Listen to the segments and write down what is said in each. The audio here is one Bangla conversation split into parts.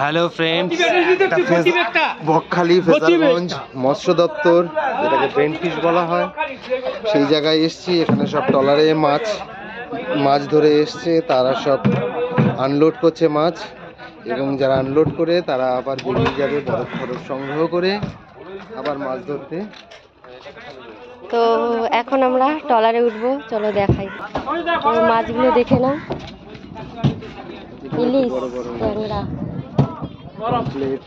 হ্যালো ফ্রেন্ডস, বকখালি ফেজারগঞ্জ মৎস্য দপ্তর, যেটাকে ট্রেন ফিশ বলা হয়, সেই জায়গায় এসছি। এখানে সব ট্রলারে মাছ ধরে এসছে, তারা সব আনলোড করছে মাছ, এবং যারা আনলোড করে তারা আবার বেরিয়ে যাবে বরফ সংগ্রহ করে আবার মাছ ধরতে। তো এখন আমরা ট্রলারে উঠবো, চলো দেখাই মাছগুলো দেখে নাও। ইলিশ, ট্যাংরা, পমফ্লেট,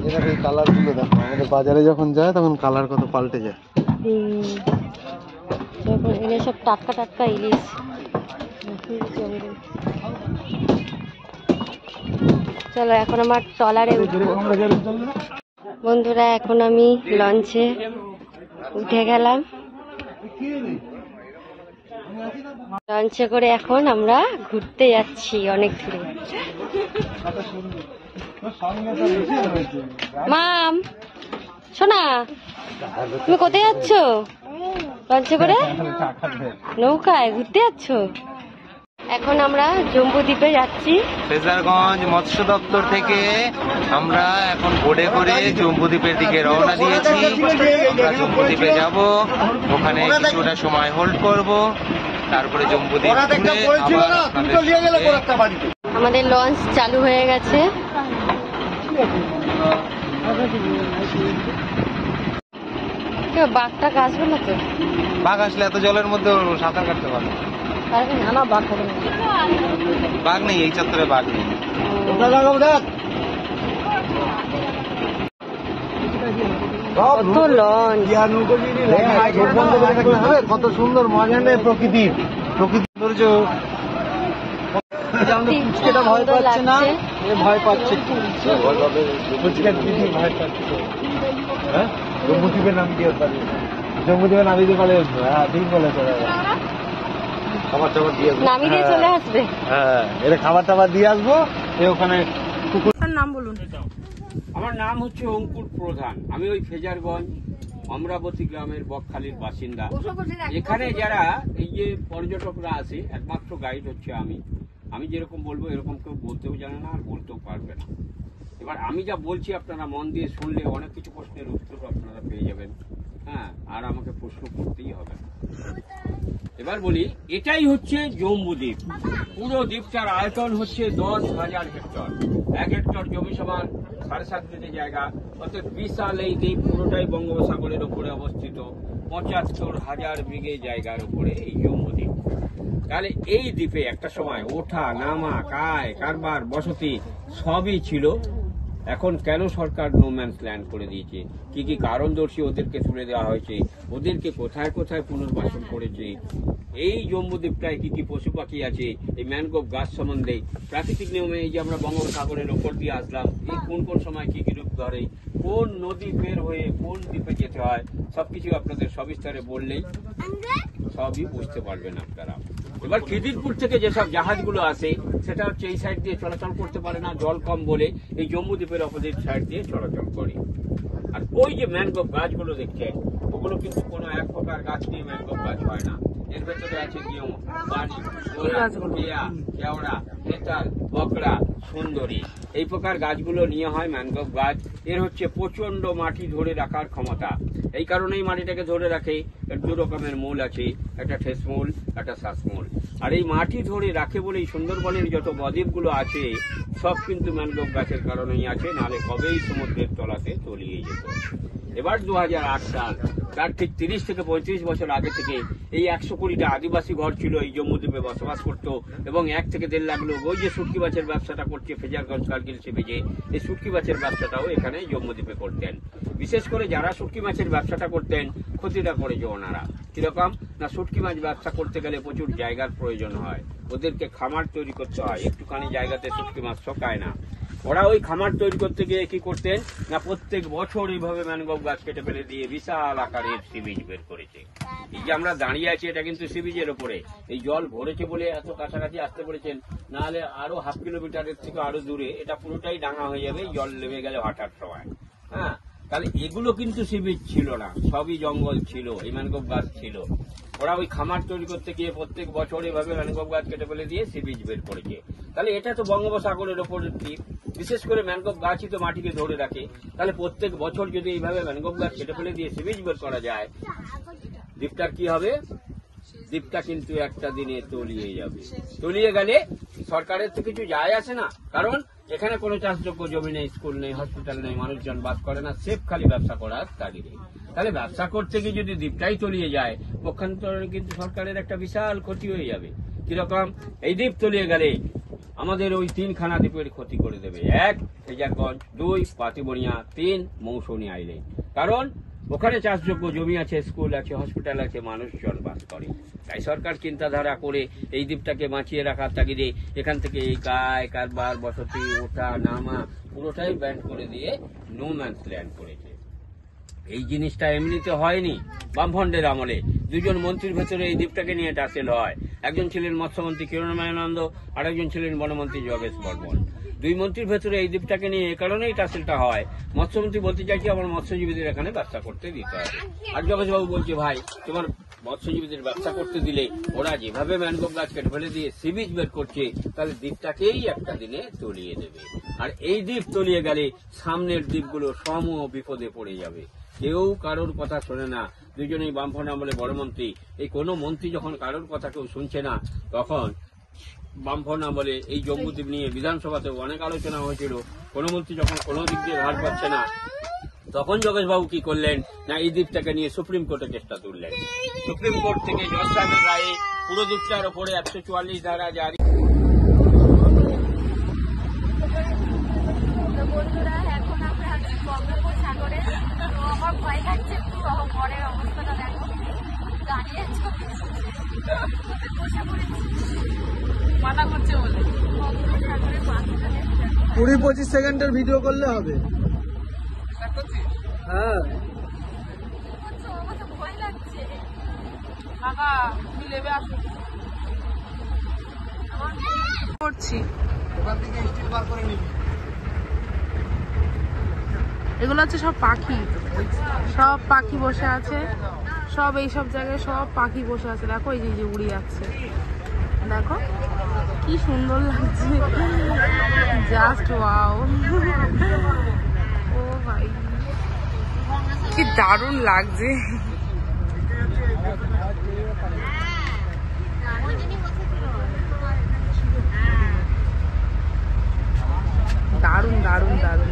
এরকম কালারগুলো দেখো। আমাদের বাজারে যখন যায় তখন কালার কত পাল্টে যায়। এগুলো সব টাটকা টাটকা ইলিশ। চলো এখন আমার ট্রলারে উঠবো বন্ধুরা। এখন আমি লঞ্চে উঠে গেলাম। লঞ্চে করে এখন আমরা ঘুরতে যাচ্ছি অনেক দূরে। মাম, শোনা, তুমি কোথায় যাচ্ছ? লঞ্চে করে নৌকায় ঘুরতে যাচ্ছ? এখন আমরা জম্বুদ্বীপে যাচ্ছি। ফেজারগঞ্জ মৎস্য দপ্তর থেকে আমরা এখন বোটে করে জম্বুদ্বীপের দিকে রওনা দিয়েছি। আমরা জম্বুদ্বীপে যাব, ওখানে কিছুটা সময় হোল্ড করব, তারপরে জম্বুদ্বীপ আমাদের লঞ্চ চালু হয়ে গেছে। বাঘটা আসবে না তো? বাঘ আসলে এত জলের মধ্যে সাঁতার কাটতে পারবে না? বাঘ নেই এই চত্বরে, বাঘ নেই। কত সুন্দর মজা নেই প্রকৃতির সৌন্দর্য। ভয় পাচ্ছে না, ভয় পাচ্ছে, ভয় পাচ্ছে। হ্যাঁ, জম্বুদ্বীপের নাম দিয়ে পারে, জম্বুদ্বীপে নামিয়ে পারে। হ্যাঁ, ঠিক বলেছে। খাবার টাবার দিয়ে নামিয়ে চলে আসবে। হ্যাঁ, এটা খাবার টাবার দিয়ে আসবো। ওখানে কুকুরের নাম বলুন। আমার নাম হচ্ছে অঙ্কুর প্রধান। আমি ওই ফেজারগঞ্জ অমরাবতী গ্রামের বকখালির বাসিন্দা। এখানে যারা এই যে পর্যটকরা আসে, একমাত্র গাইড হচ্ছে আমি যেরকম বলবো এরকম কেউ বলতেও জানে না আর বলতেও পারবে না। এবার আমি যা বলছি আপনারা মন দিয়ে শুনলে অনেক কিছু প্রশ্নের উত্তর আপনারা পেয়ে যাবেন। হ্যাঁ, আর আমাকে প্রশ্ন করতেই হবে। এবার বলি, এটাই হচ্ছে জম্বুদ্বীপ। পুরো দ্বীপটার আয়তন হচ্ছে 10,000 হেক্টর। 1 হেক্টর জমি সমান 7.5 বিঘে জায়গা। অর্থাৎ বিশাল এই দ্বীপ, পুরোটাই বঙ্গোপসাগরের উপরে অবস্থিত। 75,000 বিঘে জায়গার উপরে এই জম্বুদ্বীপ। তাহলে এই দ্বীপে একটা সময় ওঠা নামা, কারবার, বসতি সবই ছিল। এখন কেন সরকার নোম্যান্স ল্যান্ড করে দিয়েছে, কি কি কারণদর্শী ওদেরকে তুলে দেওয়া হয়েছে, ওদেরকে কোথায় কোথায় পুনর্বাসন করেছে, এই জম্বুদ্বীপটায় কি কি পশু পাখি আছে, এই ম্যানগ্রোভ গাছ সম্বন্ধে, প্রাকৃতিক নিয়মে এই যে আমরা বঙ্গোপসাগরের ওপর দিয়ে আসলাম, এই কোন কোন সময় কি কি রূপ ধরে, কোন নদী বের হয়ে কোন দ্বীপে যেতে হয়, সবকিছু আপনাদের সবিস্তারে বললেই সবই বুঝতে পারবেন আপনারা। এবার খিদিরপুর থেকে যেসব জাহাজগুলো আসে সেটা হচ্ছে এই সাইড দিয়ে চলাচল করতে পারে না, জল কম বলে এই জম্বুদ্বীপের অপোজিট সাইড দিয়ে চলাচল করে। আর ওই যে ম্যানগ্রোভ গাছগুলো দেখছেন, ওগুলো কিন্তু কোনো এক প্রকার গাছ নিয়ে ম্যানগ্রোভ গাছ হয় না। এর ভেতরে আছে গিয়ে বাড়ি, কেওড়া, হেতাল, বকড়া, সুন্দরী, এই প্রকার গাছগুলো নিয়ে হয় ম্যানগ্রোভ গাছ। এর হচ্ছে প্রচন্ড মাটি ধরে রাখার ক্ষমতা। এই কারণেই মাটিটাকে ধরে রাখে। এর 2 রকমের মূল আছে, একটা ঠেস মূল, একটা শ্বাসমূল। আর এই মাটি ধরে রাখে বলেই সুন্দরবনের যত বদ্বীপগুলো আছে সব কিন্তু ম্যানগ্রোভ গাছের কারণেই আছে, নাহলে কবেই সমুদ্রের তলাতে তলিয়ে যেত। এবার 2008 সাল, তার ঠিক 30 থেকে 35 বছর আগে থেকে এই 120টা আদিবাসী ঘর ছিল এই জম্বুদ্বীপে বসবাস করতো, এবং 1 থেকে 1.5 লাখ লোক ওই যে শুটকি মাছের ব্যবসাটা করছে ফেজারগঞ্জ কার্গিল সি বিচে, এই শুটকি মাছের ব্যবসাটাও এখানে জম্বুদ্বীপে করতেন। বিশেষ করে যারা শুটকি মাছের ব্যবসাটা করতেন, ক্ষতিটা করেছে ওনারা। কিরকম না, শুটকি মাছ ব্যবসা করতে গেলে প্রচুর জায়গার প্রয়োজন হয়, ওদেরকে খামার তৈরি করতে হয়, একটুখানি জায়গাতে শুটকি মাছ শোকায় না। ওরা ওই খামার তৈরি করতে গিয়ে কি করতেন না, প্রত্যেক বছর এইভাবে ম্যানগ্রোভ গাছ কেটে ফেলে দিয়ে বিশাল আকারের সি বিচ বের করেছে। এই যে আমরা দাঁড়িয়ে আছি এটা কিন্তু সি বিচের ওপরে। এই জল ভরেছে বলে এত কাছাকাছি আসতে পেরেছেন, নাহলে আরো 1/2 কিলোমিটারের থেকে আরো দূরে এটা পুরোটাই ডাঙা হয়ে যাবে জল নেমে গেলে হাঁটার সময়। হ্যাঁ, তাহলে এগুলো কিন্তু সি বিচ ছিল না, সবই জঙ্গল ছিল, এই ম্যানগ্রোভ গাছ ছিল। ওরা ওই খামার তৈরি করতে গিয়ে প্রত্যেক বছর এভাবে ম্যানগ্রোভ গাছ কেটে ফেলে দিয়ে সি বিচ বের করেছে। তাহলে এটা তো বঙ্গোপসাগরের ওপরের দ্বীপ, বিশেষ করে ম্যানগ্রোভ গাছই তো মাটিকে ধরে রাখে। তাহলে প্রত্যেক বছর যদি এইভাবে ম্যানগ্রোভ গাছ কেটে ফেলে দিয়ে সি বিচ বের করা যায়, দ্বীপটার কি হবে? দ্বীপটা কিন্তু একটা দিনে তলিয়ে যাবে। তলিয়ে গেলে সরকারের তো কিছু যায় আসে না, কারণ এখানে কোনো চাষযোগ্য জমি নেই, স্কুল নেই, হসপিটাল নেই, মানুষজন বাস করে না, সেফ খালি ব্যবসা করার তাগিদে। তাহলে ব্যবসা করতে গিয়ে যদি দ্বীপটাই তলিয়ে যায়, পক্ষান্তরে কিন্তু সরকারের একটা বিশাল ক্ষতি হয়ে যাবে। কিরকম? এই দ্বীপ তলিয়ে গেলে আমাদের ওই 3খানা দ্বীপের ক্ষতি করে দেবে। 1 ফেজারগঞ্জ, 2 পাতিবনিয়া, 3 মৌসুমী আইল্যান্ড। কারণ ওখানে চাষযোগ্য জমি আছে, স্কুল আছে, হসপিটাল আছে, মানুষজন বাস করে। তাই সরকার চিন্তাধারা করে এই দ্বীপটাকে বাঁচিয়ে রাখার তাগিদে এখান থেকে এই কায় কারবার, বসতি, ওঠা নামা পুরোটাই ব্যান করে দিয়ে নো ম্যানস ল্যান্ড করেছে। এই জিনিসটা এমনিতে হয়নি। বামফ্রন্টের আমলে 2জন মন্ত্রীর ভেতরে এই দ্বীপটাকে নিয়ে টাসেল হয়। একজন ছিলেন মৎস্যমন্ত্রী কিরণময়ানন্দ, আর একজন ছিলেন বনমন্ত্রী যোগেশ বর্মন। 2 মন্ত্রীর ভেতরে এই দ্বীপটাকে নিয়ে এ কারণেই টাসেলটা হয়। মৎস্যমন্ত্রী বলতে চাইছে আমার মৎস্যজীবীদের এখানে ব্যবসা করতে দিতে হবে, আর যোগেশবাবু বলছে ভাই তোমার মৎস্যজীবীদের ব্যবসা করতে দিলে ওরা যেভাবে ম্যানগ্রোভ গাছ কেটে ফেলে দিয়ে সি বিচ বের করছে, তাহলে দ্বীপটাকেই একটা দিনে তলিয়ে দেবে। আর এই দ্বীপ তলিয়ে গেলে সামনের দ্বীপগুলো সমূহ বিপদে পড়ে যাবে। কেউ কারোর কথা শোনে না। 2জনেই বামফ্রন্ট আমলে বড় মন্ত্রী। এই কোনো মন্ত্রী যখন কারোর কথা কেউ শুনছে না, তখন বামফ্রন্ট আমলে এই জম্বুদ্বীপ নিয়ে বিধানসভাতে অনেক আলোচনা হয়েছিল। কোনো মন্ত্রী যখন কোনো দিক দিয়ে ধার পাচ্ছে না, তখন যোগেশবাবু কি করলেন না, এই দ্বীপটাকে নিয়ে সুপ্রিম কোর্টে কেসটা তুললেন। সুপ্রিম কোর্ট থেকে জজ সাহেবের রায়ে পুরো দ্বীপটার ওপরে 144 ধারা জারি। বন্ধুরা, এখন আমরা আছি বঙ্গোপসাগরে। তো আমার ভয় লাগছে একটু, পরের অবস্থাটা দেখো, দাঁড়িয়ে বসে পড়েছি মাথা করছে বলে। বঙ্গোপসাগরের মাথাটা দেখতে 20-25 সেকেন্ডের ভিডিও করলে হবে। হ্যাঁ, আমার তো ভয় লাগছে। কাকা তুমি লেবে আসো করছি। ওখান থেকে স্টিল বার করে নিবি। এগুলো হচ্ছে সব পাখি, সব পাখি বসে আছে, সব এই সব জায়গায় সব পাখি বসে আছে। দেখো এই যে উড়ে যাচ্ছে, দেখো কি সুন্দর লাগছে, জাস্ট ওয়াও। ও ভাই কি দারুণ লাগছে। দারুণ দারুণ দারুণ।